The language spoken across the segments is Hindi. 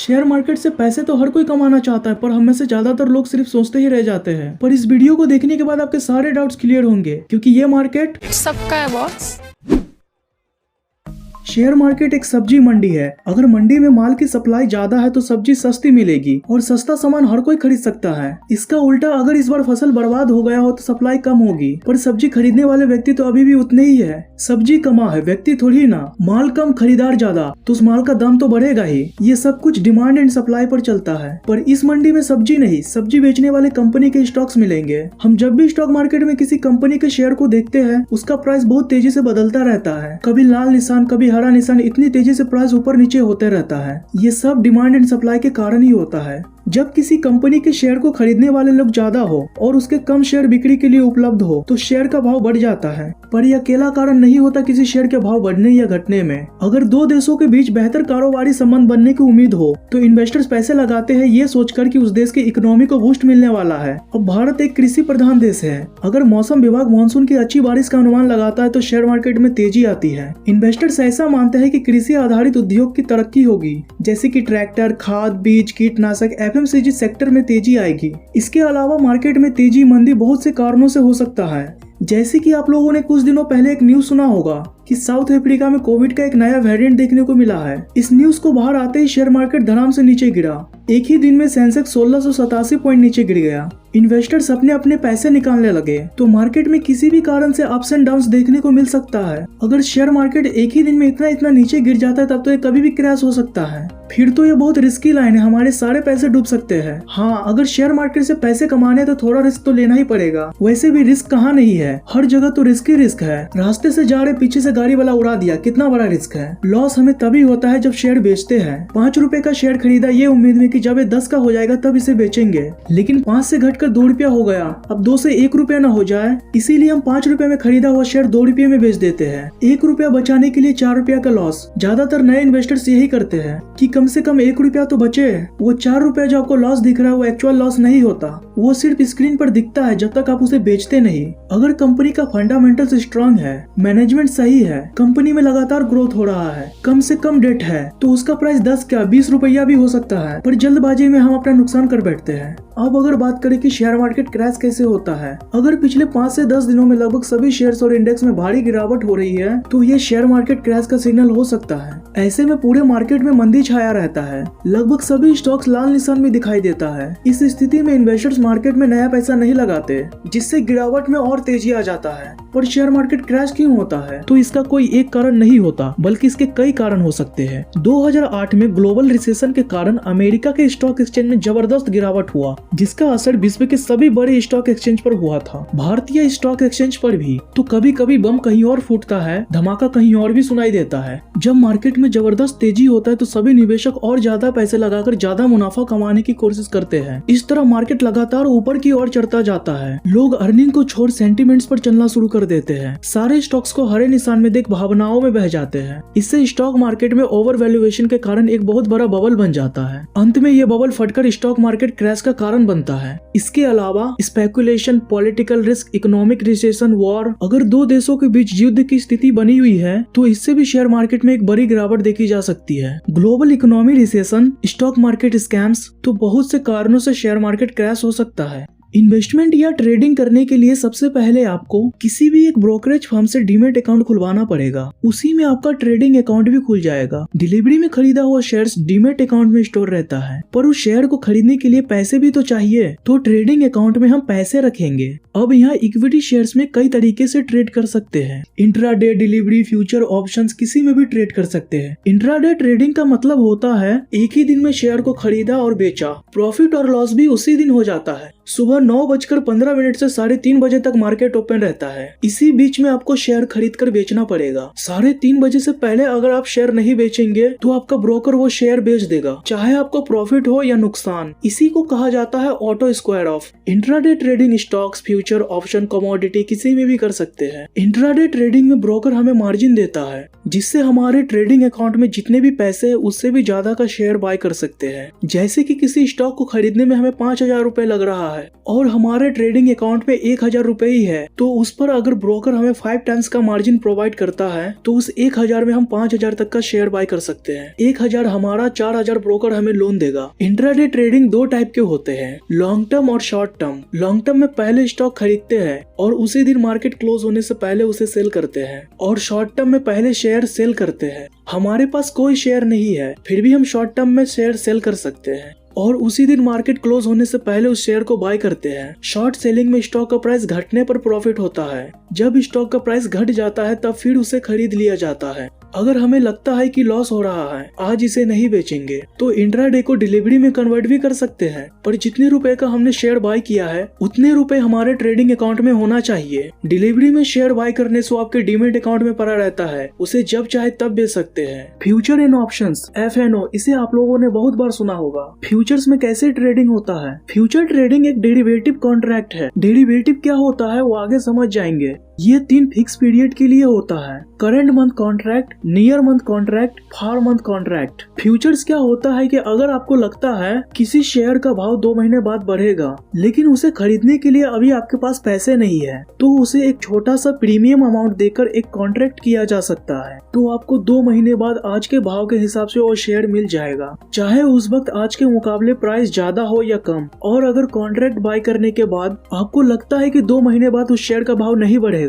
शेयर मार्केट से पैसे तो हर कोई कमाना चाहता है, पर हम में से ज्यादातर लोग सिर्फ सोचते ही रह जाते हैं। पर इस वीडियो को देखने के बाद आपके सारे डाउट्स क्लियर होंगे, क्योंकि ये मार्केट सबका है बॉस। शेयर मार्केट एक सब्जी मंडी है। अगर मंडी में माल की सप्लाई ज्यादा है तो सब्जी सस्ती मिलेगी और सस्ता सामान हर कोई खरीद सकता है। इसका उल्टा, अगर इस बार फसल बर्बाद हो गया हो तो सप्लाई कम होगी, पर सब्जी खरीदने वाले व्यक्ति तो अभी भी उतने ही है। सब्जी कमा है, व्यक्ति थोड़ी ना। माल कम, खरीदार ज्यादा, तो उस माल का दाम तो बढ़ेगा ही। ये सब कुछ डिमांड एंड सप्लाई पर चलता है। पर इस मंडी में सब्जी नहीं, सब्जी बेचने वाले कंपनी के स्टॉक्स मिलेंगे। हम जब भी स्टॉक मार्केट में किसी कंपनी के शेयर को देखते हैं, उसका प्राइस बहुत तेजी से बदलता रहता है। कभी लाल निशान, कभी हरा निशान, इतनी तेजी से प्राइस ऊपर नीचे होते रहता है। ये सब डिमांड एंड सप्लाई के कारण ही होता है। जब किसी कंपनी के शेयर को खरीदने वाले लोग ज्यादा हो और उसके कम शेयर बिक्री के लिए उपलब्ध हो तो शेयर का भाव बढ़ जाता है। पर यह अकेला कारण नहीं होता किसी शेयर के भाव बढ़ने या घटने में। अगर दो देशों के बीच बेहतर कारोबारी संबंध बनने की उम्मीद हो तो इन्वेस्टर्स पैसे लगाते हैं ये सोचकर कि उस देश के इकोनॉमी को बूस्ट मिलने वाला है। अब भारत एक कृषि प्रधान देश है। अगर मौसम विभाग मानसून की अच्छी बारिश का अनुमान लगाता है तो शेयर मार्केट में तेजी आती है। इन्वेस्टर्स ऐसा मानते हैं कि कृषि आधारित उद्योग की तरक्की होगी, जैसे कि ट्रैक्टर, खाद, बीज, कीटनाशक, एफएमसीजी सेक्टर में तेजी आएगी। इसके अलावा मार्केट में तेजी मंदी बहुत से कारणों से हो सकता है। जैसे कि आप लोगों ने कुछ दिनों पहले एक न्यूज सुना होगा कि साउथ अफ्रीका में कोविड का एक नया वेरिएंट देखने को मिला है। इस न्यूज को बाहर आते ही शेयर मार्केट धड़ाम से नीचे गिरा। एक ही दिन में सेंसेक्स 1687 पॉइंट नीचे गिर गया। इन्वेस्टर्स अपने अपने पैसे निकालने लगे। तो मार्केट में किसी भी कारण से अप्स एंड डाउन्स देखने को मिल सकता है। अगर शेयर मार्केट एक ही दिन में इतना नीचे गिर जाता है तब तो ये कभी भी क्रैश हो सकता है। फिर तो ये बहुत रिस्की लाइन है, हमारे सारे पैसे डूब सकते हैं। हाँ, अगर शेयर मार्केट से पैसे कमाने हैं तो थोड़ा रिस्क तो लेना ही पड़ेगा। वैसे भी रिस्क कहाँ नहीं है, हर जगह तो रिस्क ही रिस्क है। रास्ते से जा रहे पीछे से गाड़ी वाला उड़ा दिया, कितना बड़ा रिस्क है। लॉस हमें तभी होता है जब शेयर बेचते हैं। 5 रुपए का शेयर खरीदा ये उम्मीद में कि जब ये 10 का हो जाएगा तब इसे बेचेंगे, लेकिन 5 से घटकर 2 रुपया हो गया। अब 2 से 1 रुपया न हो जाए, इसीलिए हम 5 रुपए में खरीदा हुआ शेयर 2 रुपये में बेच देते हैं। 1 रुपया बचाने के लिए 4 रुपया का लॉस। ज्यादातर नए इन्वेस्टर्स यही करते हैं कि कम से कम 1 रुपया तो बचे। वो 4 रुपया जो आपको लॉस दिख रहा है वो एक्चुअल लॉस नहीं होता, वो सिर्फ स्क्रीन पर दिखता है जब तक आप उसे बेचते नहीं। अगर कंपनी का फंडामेंटल्स स्ट्रांग है, मैनेजमेंट सही है, कंपनी में लगातार ग्रोथ हो रहा है, कम से कम डेट है, तो उसका प्राइस 10 क्या 20 रुपया भी हो सकता है। पर जल्दबाजी में हम अपना नुकसान कर बैठते हैं। अब अगर बात करें कि शेयर मार्केट क्रैश कैसे होता है, अगर पिछले 5 से 10 दिनों में लगभग सभी शेयर्स और इंडेक्स में भारी गिरावट हो रही है तो ये शेयर मार्केट क्रैश का सिग्नल हो सकता है। ऐसे में पूरे मार्केट में मंदी छाया रहता है, लगभग सभी स्टॉक्स लाल निशान में दिखाई देता है। इस स्थिति में इन्वेस्टर्स मार्केट में नया पैसा नहीं लगाते, जिससे गिरावट में और तेजी आ जाता है। पर शेयर मार्केट क्रैश क्यों होता है? तो इसका कोई एक कारण नहीं होता, बल्कि इसके कई कारण हो सकते हैं। 2008 में ग्लोबल रिसेशन के कारण अमेरिका के स्टॉक एक्सचेंज में जबरदस्त गिरावट हुआ, जिसका असर विश्व के सभी बड़े स्टॉक एक्सचेंज पर हुआ था, भारतीय स्टॉक एक्सचेंज पर भी। तो कभी कभी बम कहीं और फूटता है, धमाका कहीं और भी सुनाई देता है। जब मार्केट में जबरदस्त तेजी होता है तो सभी निवेशक और ज्यादा पैसे लगाकर ज्यादा मुनाफा कमाने की कोशिश करते हैं। इस तरह मार्केट लगातार ऊपर की ओर चढ़ता जाता है। लोग अर्निंग को छोड़ सेंटिमेंट्स पर चलना शुरू कर देते हैं। सारे स्टॉक्स को हरे निशान में देख भावनाओं में बह जाते हैं। इससे स्टॉक मार्केट में ओवर वैल्यूएशन के कारण एक बहुत बड़ा बबल बन जाता है। अंत में ये बबल फटकर स्टॉक मार्केट क्रैश का कारण बनता है। इसके अलावा speculation, political risk, economic recession, war, अगर दो देशों के बीच युद्ध की स्थिति बनी हुई है तो इससे भी शेयर मार्केट में एक बड़ी गिरावट देखी जा सकती है। Global economy recession, stock market scams, तो बहुत से कारणों से शेयर मार्केट क्रैश हो सकता है। इन्वेस्टमेंट या ट्रेडिंग करने के लिए सबसे पहले आपको किसी भी एक ब्रोकरेज फर्म से डीमेट अकाउंट खुलवाना पड़ेगा। उसी में आपका ट्रेडिंग अकाउंट भी खुल जाएगा। डिलीवरी में खरीदा हुआ शेयर्स डीमेट अकाउंट में स्टोर रहता है, पर उस शेयर को खरीदने के लिए पैसे भी तो चाहिए, तो ट्रेडिंग अकाउंट में हम पैसे रखेंगे। अब यहाँ इक्विटी शेयर्स में कई तरीके से ट्रेड कर सकते हैं। इंट्राडे, डिलीवरी, फ्यूचर, ऑप्शंस, किसी में भी ट्रेड कर सकते हैं। इंट्राडे ट्रेडिंग का मतलब होता है एक ही दिन में शेयर को खरीदा और बेचा। प्रॉफिट और लॉस भी उसी दिन हो जाता है। सुबह 9:15 से 3:30 बजे तक मार्केट ओपन रहता है। इसी बीच में आपको शेयर खरीद कर बेचना पड़ेगा। 3:30 बजे से पहले अगर आप शेयर नहीं बेचेंगे तो आपका ब्रोकर वो शेयर बेच देगा, चाहे आपको प्रॉफिट हो या नुकसान। इसी को कहा जाता है auto square of. Intraday trading stocks, future, option, commodity किसी में भी कर सकते हैं। इंट्राडे ट्रेडिंग में ब्रोकर हमें मार्जिन देता है, जिससे हमारे ट्रेडिंग अकाउंट में जितने भी पैसे है उससे भी ज्यादा का शेयर बाय कर सकते हैं। जैसे कि किसी स्टॉक को खरीदने में हमें 5,000 रुपए लग रहा है और हमारे ट्रेडिंग अकाउंट में 1000 रुपए ही है, तो उस पर अगर ब्रोकर हमें 5 टाइम्स का मार्जिन प्रोवाइड करता है तो उस 1000 में हम 5000 तक का शेयर बाय कर सकते हैं। 1000 हमारा, 4000 ब्रोकर हमें लोन देगा। इंट्राडे ट्रेडिंग दो टाइप के होते हैं, लॉन्ग टर्म और शॉर्ट टर्म। लॉन्ग टर्म में पहले स्टॉक खरीदते हैं और उसी दिन मार्केट क्लोज होने से पहले उसे सेल करते हैं, और शॉर्ट टर्म में पहले शेयर सेल करते हैं। हमारे पास कोई शेयर नहीं है, फिर भी हम शॉर्ट टर्म में शेयर सेल कर सकते हैं और उसी दिन मार्केट क्लोज होने से पहले उस शेयर को बाय करते हैं। शॉर्ट सेलिंग में स्टॉक का प्राइस घटने पर प्रॉफिट होता है। जब स्टॉक का प्राइस घट जाता है तब फिर उसे खरीद लिया जाता है। अगर हमें लगता है कि लॉस हो रहा है, आज इसे नहीं बेचेंगे, तो इंट्राडे को डिलीवरी में कन्वर्ट भी कर सकते हैं, पर जितने रुपए का हमने शेयर बाय किया है उतने रुपए हमारे ट्रेडिंग अकाउंट में होना चाहिए। डिलीवरी में शेयर बाय करने से आपके डीमेट अकाउंट में पड़ा रहता है, उसे जब चाहे तब बेच सकते हैं। फ्यूचर एंड ऑप्शंस, FNO, इसे आप लोगों ने बहुत बार सुना होगा। फ्यूचर्स में कैसे ट्रेडिंग होता है? फ्यूचर ट्रेडिंग एक डेरिवेटिव कॉन्ट्रैक्ट है। डेरिवेटिव क्या होता है वो आगे समझ जाएंगे। ये 3 फिक्स पीरियड के लिए होता है, current month contract, near month contract, far month contract. Futures क्या होता है कि अगर आपको लगता है किसी शेयर का भाव 2 महीने बाद बढ़ेगा, लेकिन उसे खरीदने के लिए अभी आपके पास पैसे नहीं है, तो उसे एक छोटा सा प्रीमियम अमाउंट देकर एक कॉन्ट्रैक्ट किया जा सकता है, तो आपको 2 महीने बाद आज के भाव के हिसाब से वो शेयर मिल जाएगा, चाहे उस वक्त आज के मुकाबले प्राइस ज्यादा हो या कम। और अगर कॉन्ट्रैक्ट बाय करने के बाद आपको लगता है कि 2 महीने बाद उस शेयर का भाव नहीं बढ़ेगा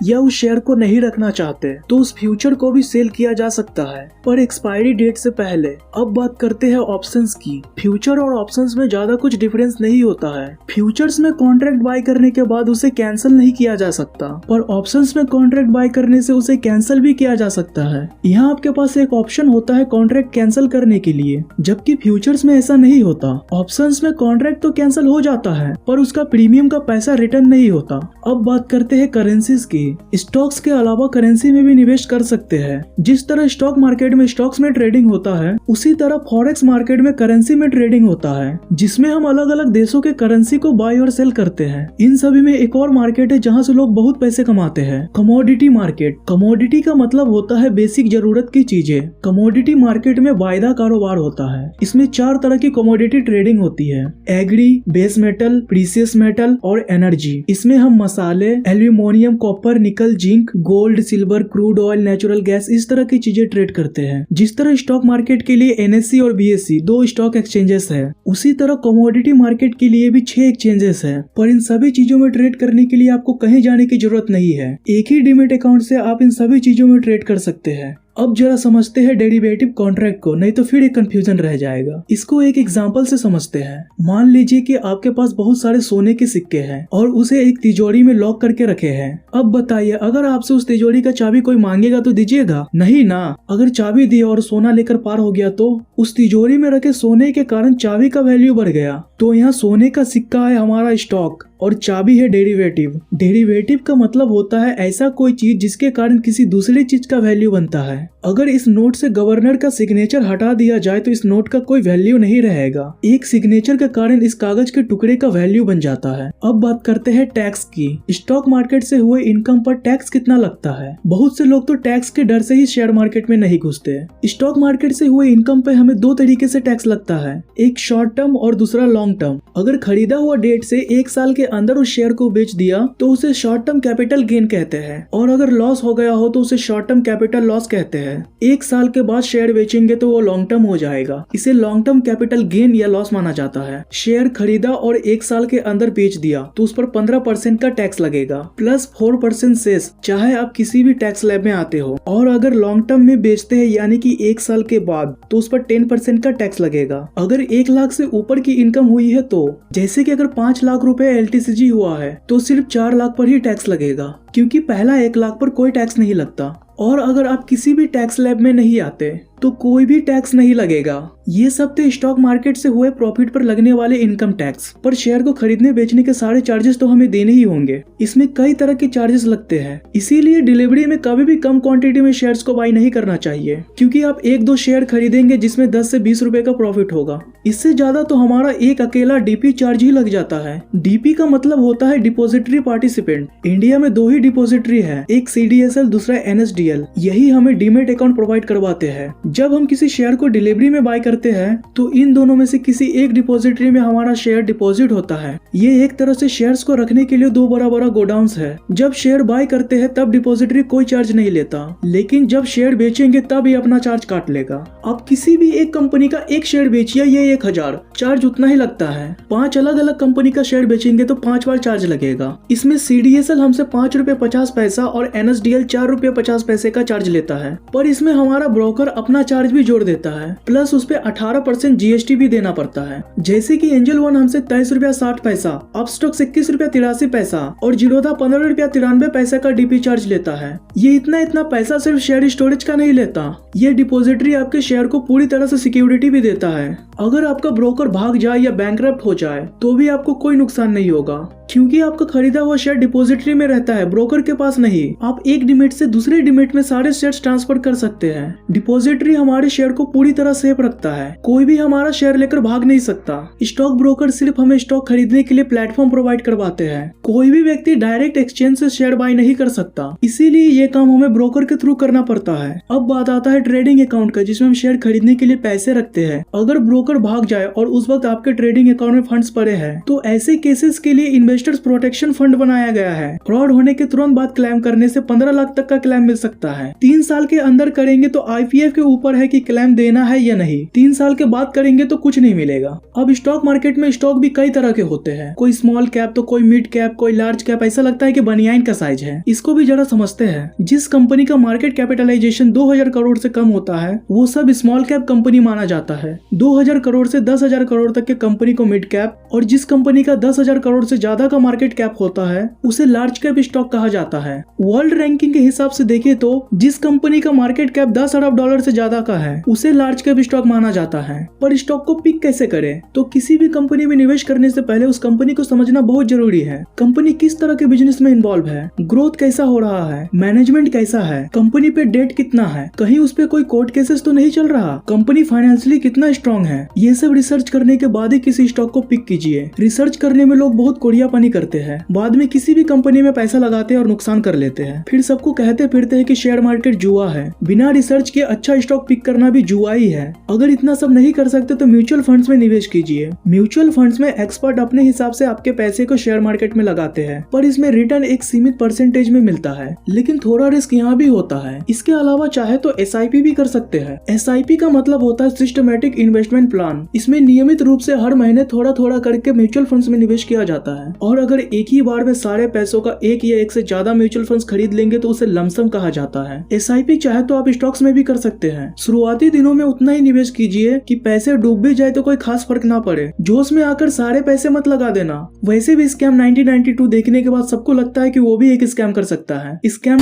या उस शेयर को नहीं रखना चाहते, तो उस फ्यूचर को भी सेल किया जा सकता है, पर एक्सपायरी डेट से पहले। अब बात करते हैं ऑप्शंस की। फ्यूचर और ऑप्शंस में ज्यादा कुछ डिफरेंस नहीं होता है। फ्यूचर्स में कॉन्ट्रैक्ट बाय करने के बाद उसे कैंसिल नहीं किया जा सकता, पर ऑप्शंस में कॉन्ट्रैक्ट बाय करने से उसे कैंसिल भी किया जा सकता है। यहाँ आपके पास एक ऑप्शन होता है कॉन्ट्रैक्ट कैंसिल करने के लिए, जबकि फ्यूचर्स में ऐसा नहीं होता। ऑप्शंस में कॉन्ट्रैक्ट तो कैंसिल हो जाता है, पर उसका प्रीमियम का पैसा रिटर्न नहीं होता। अब बात करते हैं करेंसीज की। स्टॉक्स के अलावा करेंसी में भी निवेश कर सकते हैं। जिस तरह स्टॉक मार्केट में स्टॉक्स में ट्रेडिंग होता है, उसी तरह फॉरेक्स मार्केट में करेंसी में ट्रेडिंग होता है, जिसमें हम अलग अलग देशों के करेंसी को बाय और सेल करते हैं। इन सभी में एक और मार्केट है जहां से लोग बहुत पैसे कमाते हैं, कमोडिटी मार्केट। कमोडिटी का मतलब होता है बेसिक जरूरत की चीजें। कमोडिटी मार्केट में वायदा कारोबार होता है। इसमें 4 तरह की कमोडिटी ट्रेडिंग होती है, agri, base metal, precious metal और एनर्जी। इसमें हम मसाले, aluminium, copper, nickel, zinc, gold, silver, crude oil, natural gas, इस तरह की चीजें ट्रेड करते हैं। जिस तरह स्टॉक मार्केट के लिए NSE और BSE 2 स्टॉक एक्सचेंजेस है, उसी तरह कमोडिटी मार्केट के लिए भी 6 एक्सचेंजेस है। पर इन सभी चीजों में ट्रेड करने के लिए आपको कहीं जाने की जरूरत नहीं है। एक ही डीमेट अकाउंट से आप इन सभी चीजों में ट्रेड कर सकते हैं। अब जरा समझते हैं डेरिवेटिव कॉन्ट्रैक्ट को, नहीं तो फिर एक कंफ्यूजन रह जाएगा। इसको एक एग्जांपल से समझते हैं। मान लीजिए कि आपके पास बहुत सारे सोने के सिक्के हैं और उसे एक तिजोरी में लॉक करके रखे हैं। अब बताइए, अगर आपसे उस तिजोरी का चाबी कोई मांगेगा तो दीजिएगा? नहीं ना। अगर चाबी दी और सोना लेकर पार हो गया तो उस तिजोरी में रखे सोने के कारण चाबी का वैल्यू बढ़ गया। तो यहाँ सोने का सिक्का है हमारा स्टॉक और चाबी है डेरिवेटिव। डेरिवेटिव का मतलब होता है ऐसा कोई चीज जिसके कारण किसी दूसरी चीज का वैल्यू बनता है। अगर इस नोट से गवर्नर का सिग्नेचर हटा दिया जाए तो इस नोट का कोई वैल्यू नहीं रहेगा। एक सिग्नेचर के कारण इस कागज के टुकड़े का वैल्यू बन जाता है। अब बात करते हैं टैक्स की। स्टॉक मार्केट से हुए इनकम पर टैक्स कितना लगता है? बहुत से लोग तो टैक्स के डर से ही शेयर मार्केट में नहीं घुसते। स्टॉक मार्केट से हुए इनकम पे हमें 2 तरीके से टैक्स लगता है, एक शॉर्ट टर्म और दूसरा लॉन्ग टर्म। अगर खरीदा हुआ डेट से 1 साल के अंदर उस शेयर को बेच दिया तो उसे शॉर्ट टर्म कैपिटल गेन कहते हैं, और अगर लॉस हो गया हो तो उसे शॉर्ट टर्म कैपिटल लॉस कहते हैं। 1 साल के बाद शेयर बेचेंगे तो वो लॉन्ग टर्म हो जाएगा। इसे लॉन्ग टर्म कैपिटल गेन या लॉस माना जाता है। शेयर खरीदा और 1 साल के अंदर बेच दिया तो उस पर 15% का टैक्स लगेगा प्लस 4% सेस, चाहे आप किसी भी टैक्स स्लैब में आते हो। और अगर लॉन्ग टर्म में बेचते हैं यानी कि 1 साल के बाद, तो उस पर 10% का टैक्स लगेगा। अगर 1 लाख से ऊपर की इनकम हुई है तो, जैसे कि अगर 5 लाख रुपए LTCG हुआ है तो सिर्फ 4 लाख पर ही टैक्स लगेगा, क्योंकि पहला 1 लाख पर कोई टैक्स नहीं लगता। और अगर आप किसी भी टैक्स स्लैब में नहीं आते तो कोई भी टैक्स नहीं लगेगा। ये सब थे स्टॉक मार्केट से हुए प्रॉफिट पर लगने वाले इनकम टैक्स। पर शेयर को खरीदने बेचने के सारे चार्जेस तो हमें देने ही होंगे। इसमें कई तरह के चार्जेस लगते हैं, इसीलिए डिलीवरी में कभी भी कम क्वांटिटी में शेयर्स को बाई नहीं करना चाहिए, क्योंकि आप 1-2 शेयर खरीदेंगे जिसमें 10 से 20 रुपए का प्रॉफिट होगा। इससे ज्यादा तो हमारा एक अकेला DP चार्ज ही लग जाता है। DP का मतलब होता है डिपोजिटरी पार्टिसिपेंट। इंडिया में 2 ही डिपोजिटरी है, एक CDSL, दूसरा NSDL। यही हमें डीमेट अकाउंट प्रोवाइड करवाते हैं। जब हम किसी शेयर को डिलीवरी में बाय करते हैं तो इन दोनों में से किसी एक डिपॉजिटरी में हमारा शेयर डिपॉजिट होता है। ये एक तरह से शेयर्स को रखने के लिए दो बड़ा बड़ा गोडाउन्स है। जब शेयर बाय करते हैं तब डिपॉजिटरी कोई चार्ज नहीं लेता, लेकिन जब शेयर बेचेंगे तब ये अपना चार्ज काट लेगा। अब किसी भी एक कंपनी का एक शेयर बेचिए, ये 1000 चार्ज उतना ही लगता है। 5 अलग अलग कंपनी का शेयर बेचेंगे तो 5 बार चार्ज लगेगा। इसमें CDSL हमसे 5 रुपए 50 पैसा और NSDL 4 रुपए 50 पैसे का चार्ज लेता है, पर इसमें हमारा ब्रोकर अपना चार्ज भी जोड़ देता है, प्लस उस पे 18% GST भी देना पड़ता है। जैसे कि एंजल वन हमसे 23 रुपया 60 पैसा, अपस्टॉक्स 21 रुपया 83 पैसा और जीरोधा 15 रुपया 93 पैसे का DP चार्ज लेता है। ये इतना पैसा सिर्फ शेयर स्टोरेज का नहीं लेता, ये डिपॉजिटरी आपके शेयर को पूरी तरह से सिक्योरिटी भी देता है। अगर आपका ब्रोकर भाग जाए या बैंकरप्ट हो जाए तो भी आपको कोई नुकसान नहीं होगा, क्योंकि आपका खरीदा हुआ शेयर डिपॉजिटरी में रहता है, ब्रोकर के पास नहीं। आप एक डिमेट से दूसरे डिमेट में सारे शेयर्स ट्रांसफर कर सकते हैं। डिपॉजिटरी हमारे शेयर को पूरी तरह सेफ रखता है, कोई भी हमारा शेयर लेकर भाग नहीं सकता। स्टॉक ब्रोकर सिर्फ हमें स्टॉक खरीदने के लिए प्लेटफॉर्म प्रोवाइड करवाते हैं, कोई भी व्यक्ति डायरेक्ट एक्सचेंज से शेयर बाय नहीं कर सकता, इसीलिए ये काम हमें ब्रोकर के थ्रू करना पड़ता है। अब बात आता है ट्रेडिंग अकाउंट का, जिसमें हम शेयर खरीदने के लिए पैसे रखते हैं। अगर ब्रोकर भाग जाए और उस वक्त आपके ट्रेडिंग अकाउंट में फंड्स पड़े हैं तो ऐसे केसेस के लिए इन्वेस्टर्स प्रोटेक्शन फंड बनाया गया है। फ्रॉड होने के तुरंत बाद क्लेम करने से 15 लाख तक का क्लेम मिल सकता है। 3 साल के अंदर करेंगे तो IPF के ऊपर है कि क्लेम देना है या नहीं। 3 साल के बाद करेंगे तो कुछ नहीं मिलेगा। अब स्टॉक मार्केट में स्टॉक भी कई तरह के होते हैं, कोई स्मॉल कैप तो कोई मिड कैप, कोई लार्ज कैप। ऐसा लगता है कि बनियान का साइज है। इसको भी जरा समझते हैं। जिस कंपनी का मार्केट कैपिटलाइजेशन 2000 करोड़ से कम होता है वो सब स्मॉल कैप कंपनी माना जाता है। 2000 करोड़ से 10,000 करोड़ तक के कंपनी को मिड कैप, और जिस कंपनी का 10,000 करोड़ से ज्यादा का मार्केट कैप होता है उसे लार्ज कैप स्टॉक कहा जाता है। वर्ल्ड रैंकिंग के हिसाब से देखें तो जिस कंपनी का मार्केट कैप 10 अरब डॉलर से ज्यादा का है उसे लार्ज कैप स्टॉक माना जाता है। पर स्टॉक को पिक कैसे करें? तो किसी भी कंपनी में निवेश करने से पहले उस कंपनी को समझना बहुत जरूरी है। कंपनी किस तरह के बिजनेस में इन्वॉल्व है, ग्रोथ कैसा हो रहा है, मैनेजमेंट कैसा है, कंपनी पे डेट कितना है, कहीं उस पे कोई कोर्ट केसेस तो नहीं चल रहा, कंपनी फाइनेंशियली कितना स्ट्रॉन्ग है। ये सब रिसर्च करने के बाद ही किसी स्टॉक को पिक कीजिए। रिसर्च करने में लोग बहुत कोड़ियापनी करते हैं, बाद में किसी भी कंपनी में पैसा लगाते हैं और नुकसान कर लेते हैं, फिर सबको कहते फिरते हैं कि शेयर मार्केट जुआ है। बिना रिसर्च के अच्छा स्टॉक पिक करना भी जुआ ही है। अगर इतना सब नहीं कर सकते तो म्यूचुअल फंड्स में निवेश कीजिए। म्यूचुअल फंड्स में एक्सपर्ट अपने हिसाब से आपके पैसे को शेयर मार्केट में लगाते हैं, पर इसमें रिटर्न एक सीमित परसेंटेज में मिलता है, लेकिन थोड़ा रिस्क यहाँ भी होता है। इसके अलावा चाहे तो SIP भी कर सकते हैं। SIP का मतलब होता है सिस्टमैटिक इन्वेस्टमेंट प्लान। इसमें नियमित रूप से हर महीने थोड़ा थोड़ा करके म्यूचुअल फंड्स में निवेश किया जाता है, और अगर एक ही बार में सारे पैसों का एक या एक से ज्यादा म्यूचुअल फंड्स खरीद लेंगे तो उसे लमसम कहा जाता है। SIP चाहे तो आप स्टॉक्स में भी कर सकते हैं। शुरुआती दिनों में उतना ही निवेश कीजिए कि पैसे डूब भी जाए तो कोई खास फर्क ना पड़े। जोश में आकर सारे पैसे मत लगा देना। वैसे भी स्कैम 1992 देखने के बाद सबको लगता है कि वो भी एक स्कैम कर सकता है। स्कैम